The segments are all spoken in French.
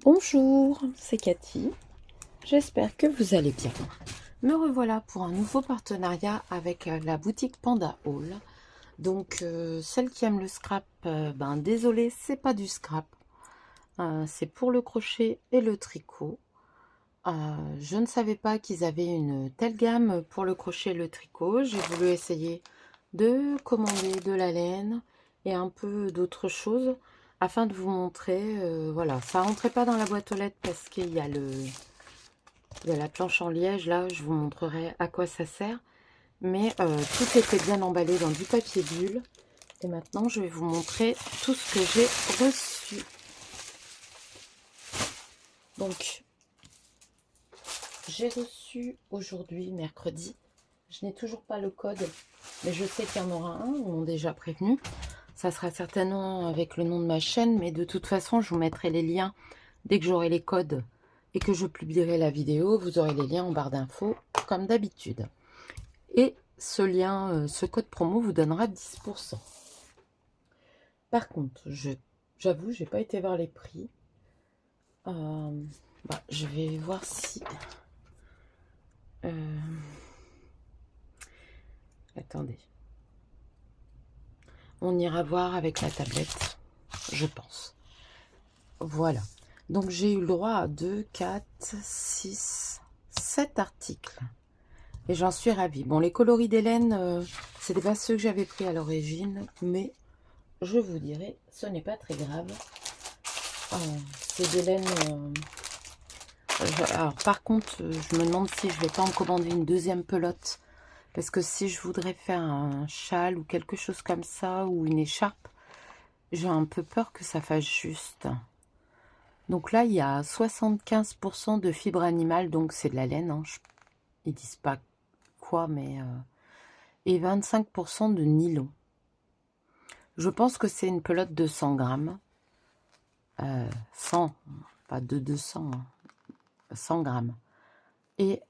Bonjour, c'est Cathy. J'espère que vous allez bien. Me revoilà pour un nouveau partenariat avec la boutique Panda Hall. Donc, celle qui aime le scrap, désolé, c'est pas du scrap. C'est pour le crochet et le tricot. Je ne savais pas qu'ils avaient une telle gamme pour le crochet et le tricot. J'ai voulu essayer de commander de la laine et un peu d'autres choses afin de vous montrer. Voilà, ça rentrait pas dans la boîte aux lettres parce qu'il y a la planche en liège. Là, je vous montrerai à quoi ça sert. Mais tout était bien emballé dans du papier bulle. Et maintenant, je vais vous montrer tout ce que j'ai reçu. Donc, j'ai reçu aujourd'hui, mercredi. Je n'ai toujours pas le code, mais je sais qu'il y en aura un. Ils m'ont déjà prévenu. Ça sera certainement avec le nom de ma chaîne, mais de toute façon, je vous mettrai les liens dès que j'aurai les codes et que je publierai la vidéo. Vous aurez les liens en barre d'infos, comme d'habitude. Et ce lien, ce code promo vous donnera 10%. Par contre, j'avoue, j'ai pas été voir les prix. Je vais voir si... Attendez. On ira voir avec la tablette, je pense. Voilà. Donc, j'ai eu le droit à 2, 4, 6, 7 articles. Et j'en suis ravie. Bon, les coloris d'Hélène, c'était pas ceux que j'avais pris à l'origine, mais je vous dirai, ce n'est pas très grave. C'est d'Hélène. Alors, par contre, je me demande si je vais pas en commander une deuxième pelote. Parce que si je voudrais faire un châle ou quelque chose comme ça, ou une écharpe, j'ai un peu peur que ça fasse juste. Donc là, il y a 75% de fibres animales, donc c'est de la laine. Hein. Ils disent pas quoi, mais... et 25% de nylon. Je pense que c'est une pelote de 100 grammes. 100, pas de 200, hein. 100 grammes. Et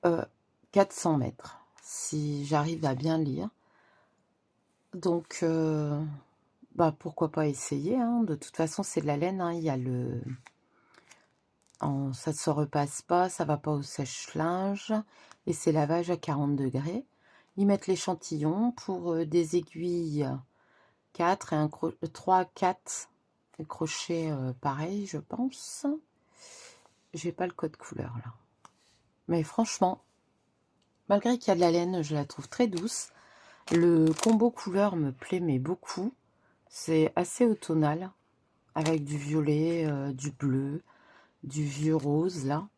400 mètres, si j'arrive à bien lire. Donc, pourquoi pas essayer, hein. De toute façon, c'est de la laine, hein. Il y a le... ça ne se repasse pas, ça va pas au sèche-linge. Et c'est lavage à 40 degrés. Ils mettent l'échantillon pour des aiguilles 4 et 3, 4 crochets pareil, je pense. J'ai pas le code couleur là. Mais franchement, malgré qu'il y a de la laine, je la trouve très douce. Le combo couleur me plaît mais beaucoup. C'est assez automnal, avec du violet, du bleu, du vieux rose là.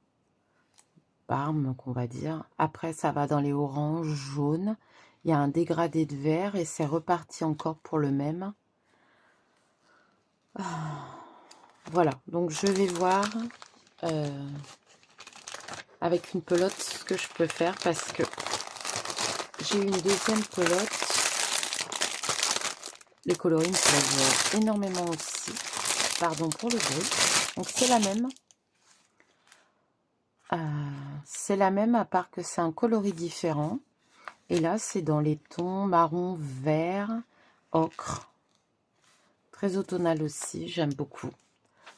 Parme qu'on va dire. Après ça va dans les oranges, jaunes. Il y a un dégradé de vert et c'est reparti encore pour le même. Voilà, donc je vais voir avec une pelote ce que je peux faire parce que j'ai une deuxième pelote. Les coloris me plaisent énormément aussi. Pardon pour le bruit. Donc c'est la même. C'est la même à part que c'est un coloris différent. Et là c'est dans les tons marron, vert, ocre. Très automnal aussi, j'aime beaucoup.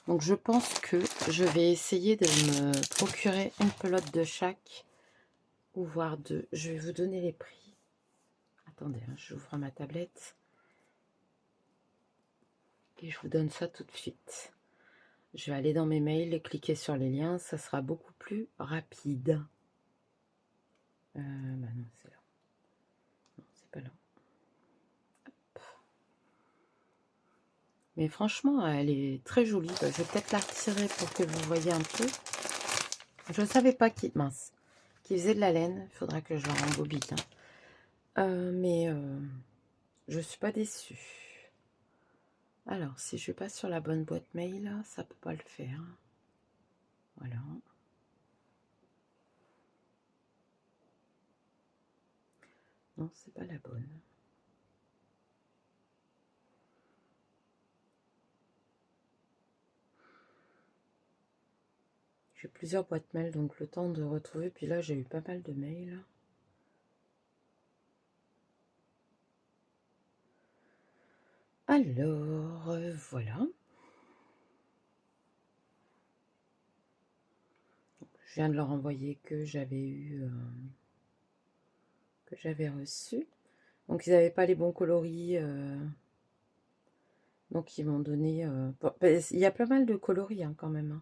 Donc je pense que je vais essayer de me procurer une pelote de chaque. Ou voire deux. Je vais vous donner les prix. Attendez, hein, j'ouvre ma tablette. Et je vous donne ça tout de suite. Je vais aller dans mes mails et cliquer sur les liens. Ça sera beaucoup plus rapide. Non, c'est là. Non, c'est pas là. Hop. Mais franchement, elle est très jolie. Je vais peut-être la retirer pour que vous voyez un peu. Je ne savais pas qui... Mince. Qui faisait de la laine. Il faudra que je la rembobine. Mais je suis pas déçue. Alors, si je passe sur la bonne boîte mail, ça peut pas le faire. Voilà. Non, c'est pas la bonne. J'ai plusieurs boîtes mail, donc le temps de retrouver. Puis là, j'ai eu pas mal de mails. Alors, voilà. viens de leur envoyer que j'avais eu, que j'avais reçu. Donc ils n'avaient pas les bons coloris. Donc ils m'ont donné... il y a pas mal de coloris hein, quand même.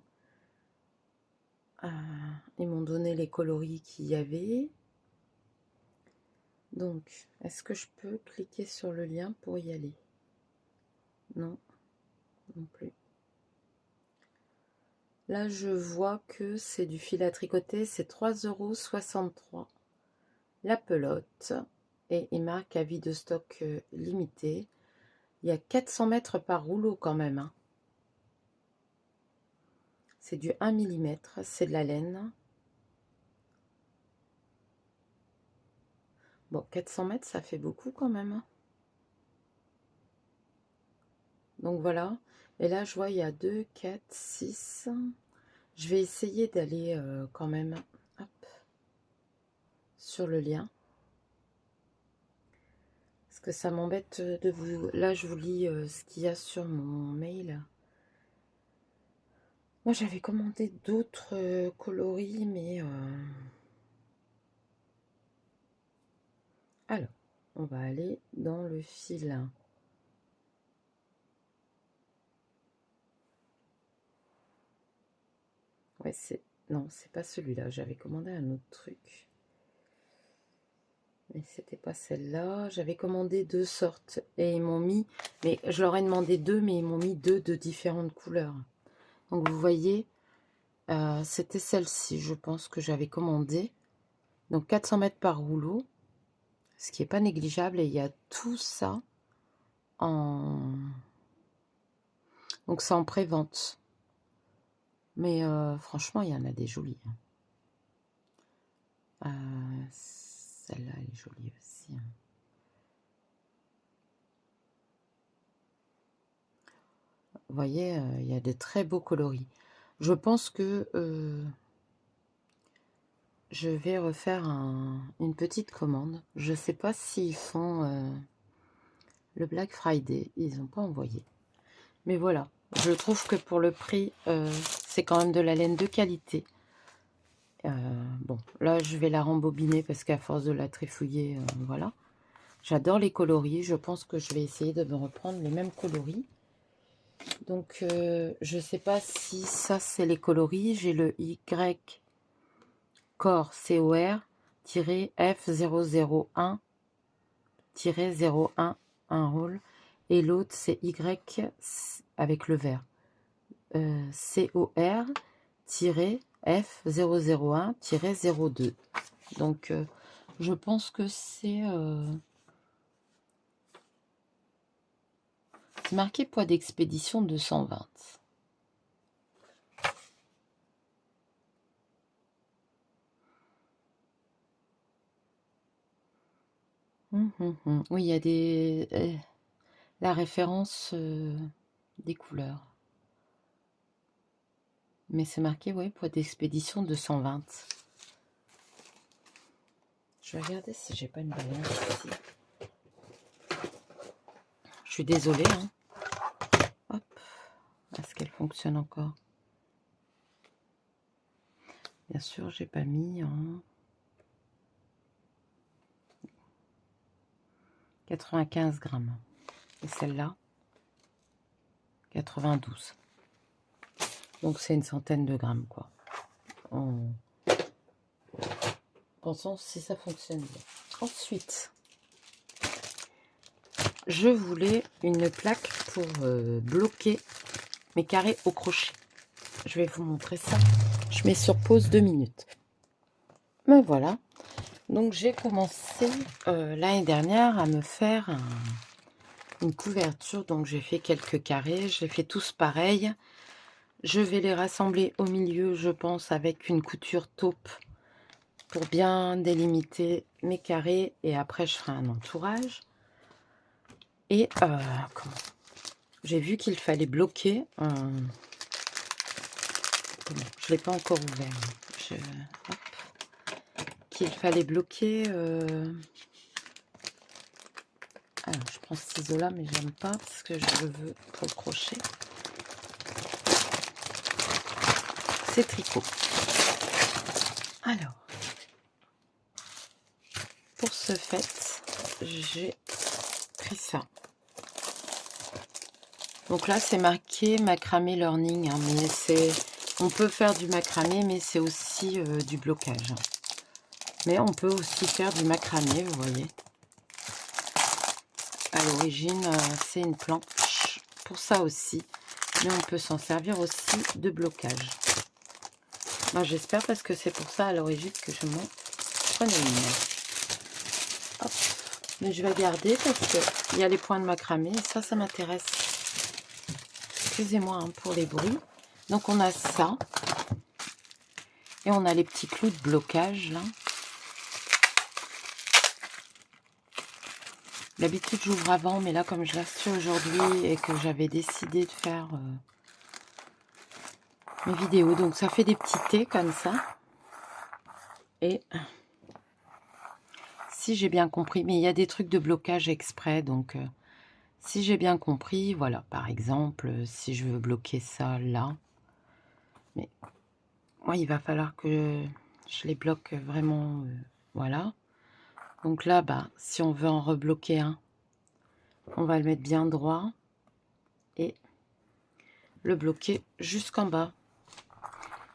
Ils m'ont donné les coloris qu'il y avait. Donc, est-ce que je peux cliquer sur le lien pour y aller? Non, non plus. Là, je vois que c'est du fil à tricoter. C'est 3,63 € la pelote. Et il marque avis de stock limité. Il y a 400 mètres par rouleau quand même. Hein. C'est du 1 mm. C'est de la laine. Bon, 400 mètres, ça fait beaucoup quand même. Hein. Donc voilà. Et là, je vois, il y a 2, 4, 6. Je vais essayer d'aller quand même hop, sur le lien. Parce que ça m'embête de vous... Là, je vous lis ce qu'il y a sur mon mail. Moi, j'avais commandé d'autres coloris, mais... Alors, on va aller dans le fil. Ouais, c'est... Non, c'est pas celui-là. J'avais commandé un autre truc. Mais c'était pas celle-là. J'avais commandé 2 sortes. Et ils m'ont mis... Mais je leur ai demandé 2, mais ils m'ont mis 2 de différentes couleurs. Donc, vous voyez, c'était celle-ci, je pense, que j'avais commandé. Donc, 400 mètres par rouleau. Ce qui n'est pas négligeable. Et il y a tout ça en... Donc, c'est en pré-vente. Mais franchement, il y en a des jolies. Celle-là, elle est jolie aussi. Vous voyez, il y a de très beaux coloris. Je pense que je vais refaire une petite commande. Je ne sais pas s'ils font le Black Friday. Ils n'ont pas envoyé. Mais voilà, je trouve que pour le prix, c'est quand même de la laine de qualité. Bon, là, je vais la rembobiner parce qu'à force de la trifouiller, voilà. J'adore les coloris. Je pense que je vais essayer de me reprendre les mêmes coloris. Donc, je ne sais pas si ça, c'est les coloris. J'ai le Y Core COR F001-011 rôle. Et l'autre, c'est Y avec le vert. COR F001-02. Donc, je pense que c'est marqué poids d'expédition 220. Oui, il y a des la référence des couleurs. Mais c'est marqué, oui, poids d'expédition 220. Je vais regarder si j'ai pas une balance ici. Je suis désolée. Hein. Hop. Est-ce qu'elle fonctionne encore? Bien sûr, j'ai pas mis en 95 grammes. Et celle-là, 92. Donc c'est une centaine de grammes, quoi. Pensons si ça fonctionne bien. Ensuite, je voulais une plaque pour bloquer mes carrés au crochet. Je vais vous montrer ça. Je mets sur pause 2 minutes. Mais voilà. Donc j'ai commencé l'année dernière à me faire une couverture. Donc j'ai fait quelques carrés. Je les fais tous pareils. Je vais les rassembler au milieu, je pense, avec une couture taupe pour bien délimiter mes carrés. Et après, je ferai un entourage. Et j'ai vu qu'il fallait bloquer. Je ne l'ai pas encore ouvert. Qu'il fallait bloquer. Alors, je prends ce ciseau-là, mais j'aime pas parce que je le veux pour le crochet. C'est tricot. Alors, pour ce fait, j'ai pris ça. Donc là, c'est marqué macramé learning, hein, mais on peut faire du macramé, mais c'est aussi du blocage. Mais on peut aussi faire du macramé, vous voyez. À l'origine, c'est une planche pour ça aussi, mais on peut s'en servir aussi de blocage. Moi, j'espère, parce que c'est pour ça à l'origine que je m'en prenais une. Hop. Mais je vais garder parce qu'il y a les points de macramé et ça m'intéresse. Excusez-moi hein, pour les bruits. Donc on a ça. Et on a les petits clous de blocage là. D'habitude j'ouvre avant, mais là comme je l'ai reçu aujourd'hui et que j'avais décidé de faire mes vidéos, donc ça fait des petits T comme ça. Et si j'ai bien compris, mais il y a des trucs de blocage exprès, donc si j'ai bien compris, voilà, par exemple, si je veux bloquer ça là, mais moi il va falloir que je les bloque vraiment, voilà. Donc là, bah, si on veut en rebloquer un, on va le mettre bien droit et le bloquer jusqu'en bas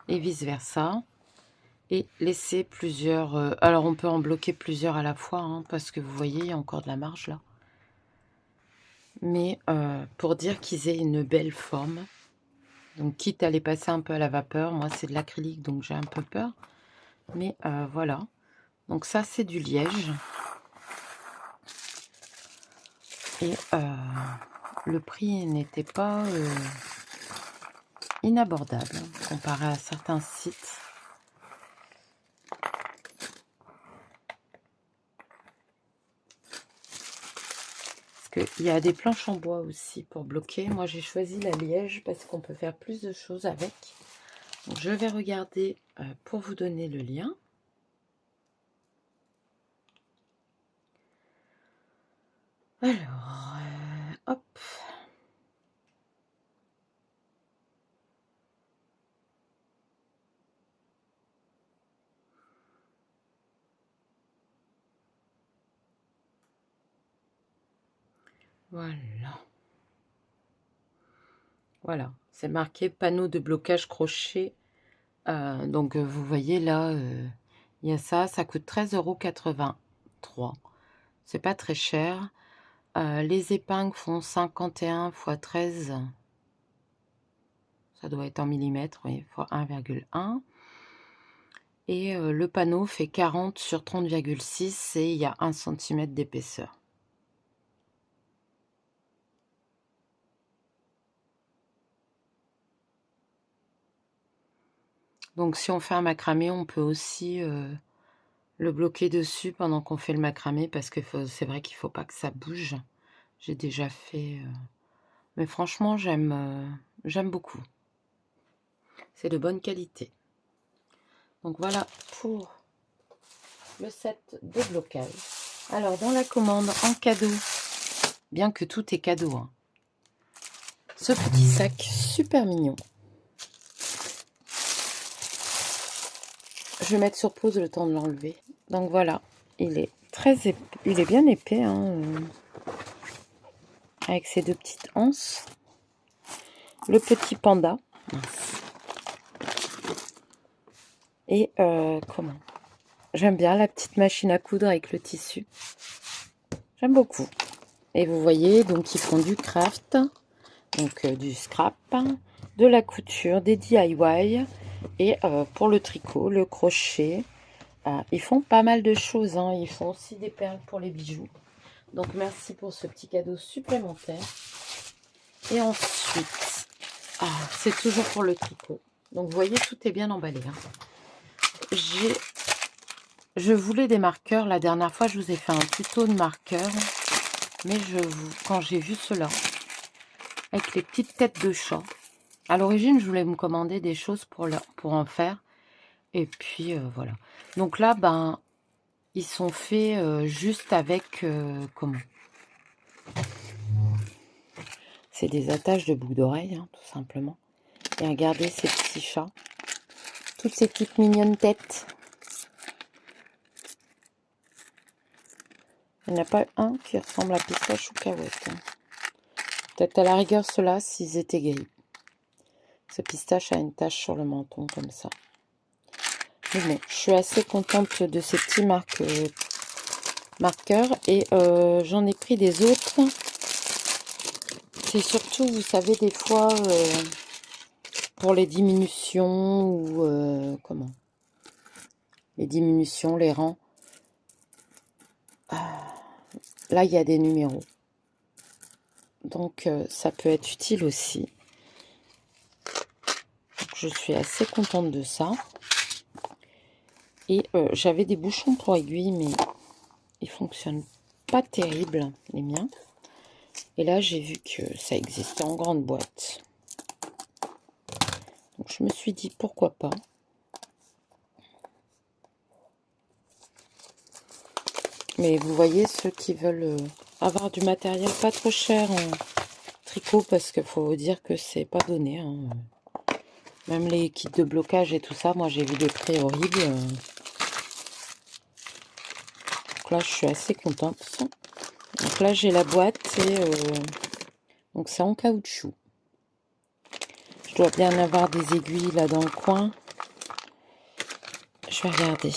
et vice versa. Et laisser plusieurs... alors on peut en bloquer plusieurs à la fois, hein, parce que vous voyez, il y a encore de la marge là. Mais pour dire qu'ils aient une belle forme. Donc quitte à les passer un peu à la vapeur, moi c'est de l'acrylique donc j'ai un peu peur. Mais voilà. Donc ça c'est du liège. Et le prix n'était pas inabordable comparé à certains sites. Parce qu'il y a des planches en bois aussi pour bloquer. Moi j'ai choisi la liège parce qu'on peut faire plus de choses avec. Donc, je vais regarder pour vous donner le lien. Alors, hop. Voilà. Voilà, c'est marqué panneau de blocage crochet. Donc, vous voyez là, il y a ça. Ça coûte 13,83 €. C'est pas très cher. Les épingles font 51 x 13. Ça doit être en millimètres, oui, fois 1,1. Et le panneau fait 40 sur 30,6 et il y a 1 cm d'épaisseur. Donc si on fait un macramé, on peut aussi le bloquer dessus pendant qu'on fait le macramé, parce que c'est vrai qu'il ne faut pas que ça bouge. J'ai déjà fait... mais franchement, j'aime beaucoup. C'est de bonne qualité. Donc voilà pour le set de blocage. Alors dans la commande en cadeau, bien que tout est cadeau, hein, ce petit sac super mignon. Je vais mettre sur pause le temps de l'enlever. Donc voilà, il est bien épais, hein, avec ses deux petites anses. Le petit panda. Et comment? J'aime bien la petite machine à coudre avec le tissu. J'aime beaucoup. Et vous voyez, donc ils font du craft, donc du scrap, de la couture, des DIY, et pour le tricot, le crochet. Ils font pas mal de choses, hein. Ils font aussi des perles pour les bijoux. Donc merci pour ce petit cadeau supplémentaire. Et ensuite, c'est toujours pour le tricot. Donc vous voyez, tout est bien emballé, hein. Je voulais des marqueurs. La dernière fois, je vous ai fait un tuto de marqueurs. Mais quand j'ai vu cela, avec les petites têtes de chat, à l'origine, je voulais me commander des choses pour en faire. Et puis, voilà. Donc là, ben, ils sont faits juste avec... comment? C'est des attaches de boucles d'oreilles, hein, tout simplement. Et regardez ces petits chats. Toutes ces petites mignonnes têtes. Il n'y en a pas un qui ressemble à pistache ou cacahuète. Hein. Peut-être à la rigueur ceux-là s'ils étaient gris. Ce pistache a une tache sur le menton comme ça. Mais bon, je suis assez contente de ces petits marqueurs. Et j'en ai pris des autres. C'est surtout, vous savez, des fois, pour les diminutions ou comment? Les diminutions, les rangs. Là, il y a des numéros. Donc, ça peut être utile aussi. Donc, je suis assez contente de ça. Et j'avais des bouchons pour aiguilles, mais ils fonctionnent pas terrible, les miens. Et là, j'ai vu que ça existait en grande boîte. Donc, je me suis dit, pourquoi pas. Mais vous voyez, ceux qui veulent avoir du matériel pas trop cher en tricot, parce qu'il faut vous dire que c'est pas donné. Hein. Même les kits de blocage et tout ça, moi j'ai vu des prix horribles. Donc là, je suis assez contente. Donc là, j'ai la boîte et donc c'est en caoutchouc. Je dois bien avoir des aiguilles là dans le coin. Je vais regarder.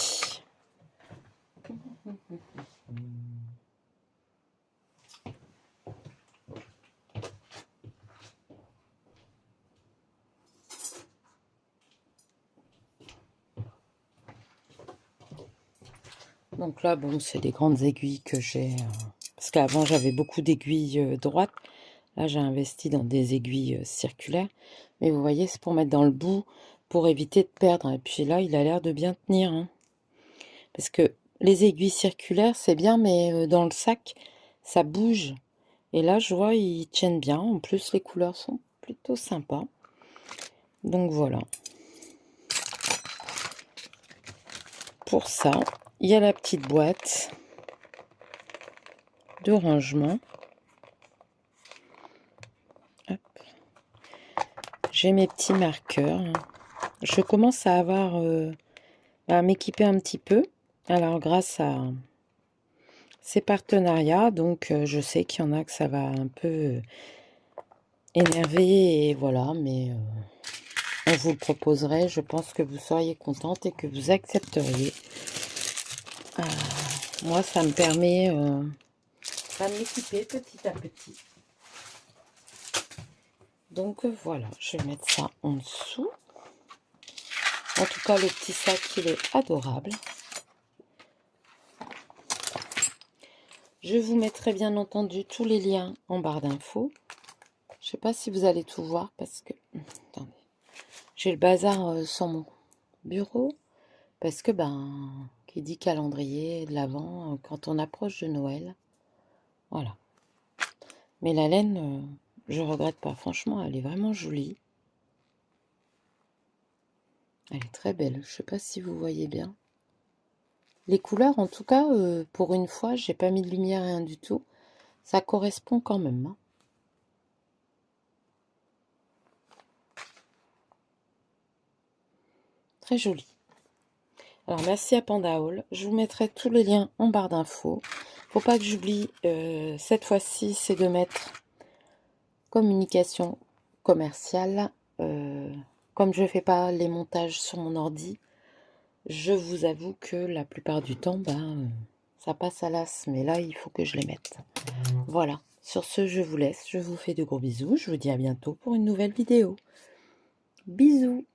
Donc là, bon, c'est des grandes aiguilles que j'ai. Parce qu'avant, j'avais beaucoup d'aiguilles droites. Là, j'ai investi dans des aiguilles circulaires. Mais vous voyez, c'est pour mettre dans le bout, pour éviter de perdre. Et puis là, il a l'air de bien tenir. Hein. Parce que les aiguilles circulaires, c'est bien, mais dans le sac, ça bouge. Et là, je vois, ils tiennent bien. En plus, les couleurs sont plutôt sympas. Donc voilà. Pour ça, il y a la petite boîte de rangement. J'ai mes petits marqueurs. Je commence à avoir à m'équiper un petit peu. Alors grâce à ces partenariats, donc je sais qu'il y en a que ça va un peu énerver et voilà, mais on vous le proposerait. Je pense que vous seriez contente et que vous accepteriez. Moi, ça me permet de m'équiper petit à petit. Donc voilà, je vais mettre ça en dessous. En tout cas, le petit sac, il est adorable. Je vous mettrai bien entendu tous les liens en barre d'infos. Je ne sais pas si vous allez tout voir parce que... Attendez. J'ai le bazar sur mon bureau. Parce que, qui dit calendrier de l'Avent, quand on approche de Noël. Voilà. Mais la laine, je regrette pas. Franchement, elle est vraiment jolie. Elle est très belle. Je sais pas si vous voyez bien. Les couleurs, en tout cas, pour une fois, j'ai pas mis de lumière, rien du tout. Ça correspond quand même. Hein. Très joli. Alors, merci à Panda Haul. Je vous mettrai tous les liens en barre d'infos. Faut pas que j'oublie, cette fois-ci, c'est de mettre communication commerciale. Comme je fais pas les montages sur mon ordi, je vous avoue que la plupart du temps, ça passe à l'as. Mais là, il faut que je les mette. Voilà. Sur ce, je vous laisse. Je vous fais de gros bisous. Je vous dis à bientôt pour une nouvelle vidéo. Bisous.